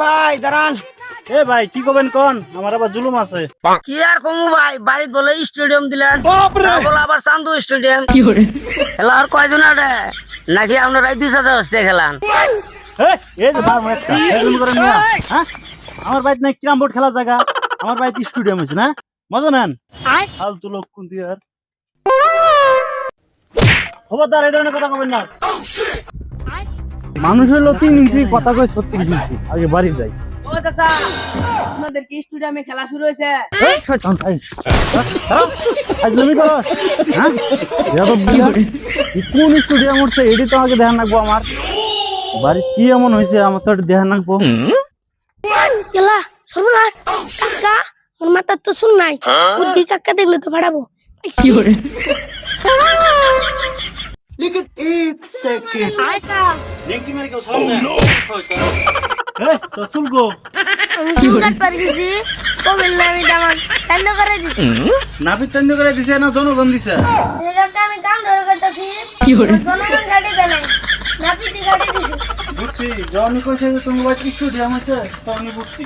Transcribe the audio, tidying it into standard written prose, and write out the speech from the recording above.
ভাই দাঁড়ান। এ ভাই কি করবেন কোন, আমার আবার জুলুম আছে। কি আর কমু ভাই, বাড়িত বলে স্টেডিয়াম দিলেন, বলে আবার চান্দু স্টেডিয়াম। খেলা আর কয়জন আরে নাকি আপনারা এই 2,000 হস্তে খেলান? এই যে ভাই আমার একটা এরকম করে নিয়া, হ্যাঁ আমার বাড়িতে নাই ক্যারাম বোর্ড খেলার জায়গা, আমার বাড়িতে স্টেডিয়াম হয়েছে না, মজা নেন। ফালতু লোক কোন দিয়ে আর খবরদার এই ধরনের কথা কবেন না। মানুষের লোক কথা কয় সত্যি কিছু আগে বাড়ি যাই। ও চাচা, আপনাদের কি স্টেডিয়ামে খেলা শুরু হয়েছে? কোন স্টুডিয়াম উঠছে এটি তো আমাকে ধ্যান রাখবো, আমার বাড়ি কি এমন হয়েছে আমার তো ধ্যান রাখবো। এলা সর্বনাশ, কাকা ওর মাথার তো শুন নাই, বুদ্ধি কাকা দেখলে তো ফাড়াবো। কি করে নাপিত চান্দ করে দিছে না জনগণ দিছে? বুঝছি, যখন কইছে যে তুমি বাড়ি স্টুডিয়াম আছে তখনই বুঝছি।